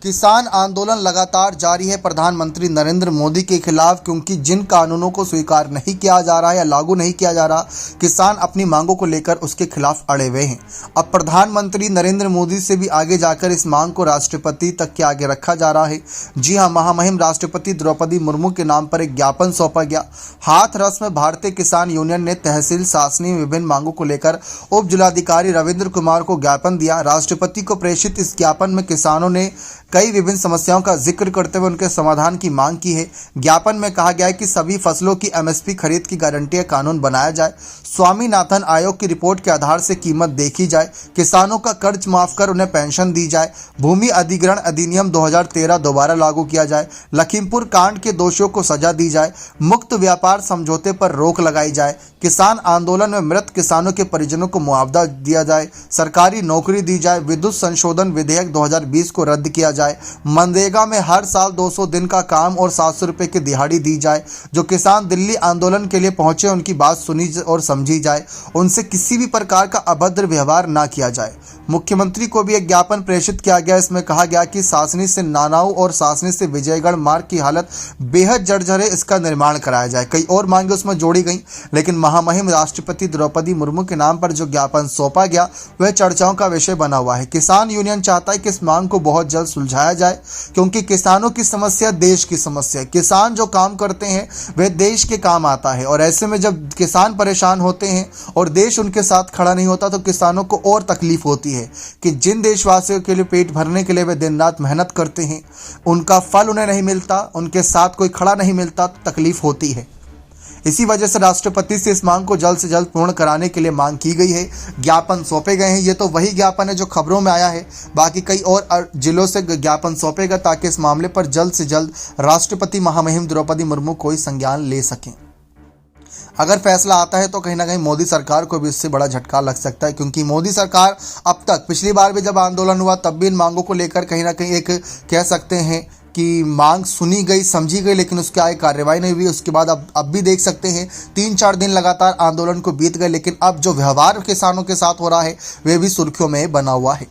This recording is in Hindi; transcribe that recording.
किसान आंदोलन लगातार जारी है प्रधानमंत्री नरेंद्र मोदी के खिलाफ, क्योंकि जिन कानूनों को स्वीकार नहीं किया जा रहा है या लागू नहीं किया जा रहा, किसान अपनी मांगों को लेकर उसके खिलाफ अड़े हुए हैं। अब प्रधानमंत्री नरेंद्र मोदी से भी आगे जाकर इस मांग को राष्ट्रपति तक के आगे रखा जा रहा है। जी हां, महामहिम राष्ट्रपति द्रौपदी मुर्मू के नाम पर एक ज्ञापन सौंपा गया। हाथरस में भारतीय किसान यूनियन ने तहसील शासनी विभिन्न मांगों को लेकर उप जिलाधिकारी रविंद्र कुमार को ज्ञापन दिया। राष्ट्रपति को प्रेषित इस ज्ञापन में किसानों ने कई विभिन्न समस्याओं का जिक्र करते हुए उनके समाधान की मांग की है। ज्ञापन में कहा गया है कि सभी फसलों की एमएसपी खरीद की गारंटी कानून बनाया जाए, स्वामीनाथन आयोग की रिपोर्ट के आधार से कीमत देखी जाए, किसानों का कर्ज माफ कर उन्हें पेंशन दी जाए, भूमि अधिग्रहण अधिनियम 2013 दोबारा लागू किया जाए, लखीमपुर कांड के दोषियों को सजा दी जाए, मुक्त व्यापार समझौते पर रोक लगाई जाए, किसान आंदोलन में मृत किसानों के परिजनों को मुआवजा दिया जाए, सरकारी नौकरी दी जाए, विद्युत संशोधन विधेयक 2020 को रद्द किया जाए, मनरेगा में हर साल 200 दिन का काम और 700 रुपये की दिहाड़ी दी जाए, जो किसान दिल्ली आंदोलन के लिए पहुंचे उनकी बात सुनी और समझी जाए, उनसे किसी भी प्रकार का अभद्र व्यवहार ना किया जाए। मुख्यमंत्री को भी एक ज्ञापन प्रेषित किया गया। इसमें कहा गया कि शासनी से नानाऊ और शासनी से विजयगढ़ मार्ग की हालत बेहद जर्जर है, इसका निर्माण कराया जाए। कई और मांगे उसमें जोड़ी गई, लेकिन महामहिम राष्ट्रपति द्रौपदी मुर्मू के नाम पर जो ज्ञापन सौंपा गया वह चर्चाओं का विषय बना हुआ है। किसान यूनियन चाहता है कि इस मांग को बहुत जल्द सुलझाया जाए, क्योंकि किसानों की समस्या देश की समस्या है। किसान जो काम करते हैं वह देश के काम आता है, और ऐसे में जब किसान परेशान होते हैं और देश उनके साथ खड़ा नहीं होता तो किसानों को और तकलीफ होती है कि जिन देशवासियों के लिए पेट भरने के लिए वे दिन रात मेहनत करते हैं, उनका फल उन्हें नहीं मिलता, उनके साथ कोई खड़ा नहीं मिलता, तकलीफ होती है। इसी वजह से राष्ट्रपति से इस मांग को जल्द से जल्द पूर्ण कराने के लिए मांग की गई है। ज्ञापन सौंपे गए हैं। ये तो वही ज्ञापन है जो खबरों में आया है, बाकी कई और जिलों से ज्ञापन सौंपेगा ताकि इस मामले पर जल्द से जल्द राष्ट्रपति महामहिम द्रौपदी मुर्मू कोई संज्ञान ले सकें। अगर फैसला आता है तो कहीं ना कहीं मोदी सरकार को भी इससे बड़ा झटका लग सकता है, क्योंकि मोदी सरकार अब तक पिछली बार भी जब आंदोलन हुआ तब भी इन मांगों को लेकर कहीं ना कहीं एक कह सकते हैं कि मांग सुनी गई, समझी गई, लेकिन उसके आगे कार्रवाई नहीं हुई। उसके बाद अब भी देख सकते हैं 3-4 दिन लगातार आंदोलन को बीत गए, लेकिन अब जो व्यवहार किसानों के साथ हो रहा है वह भी सुर्खियों में बना हुआ है।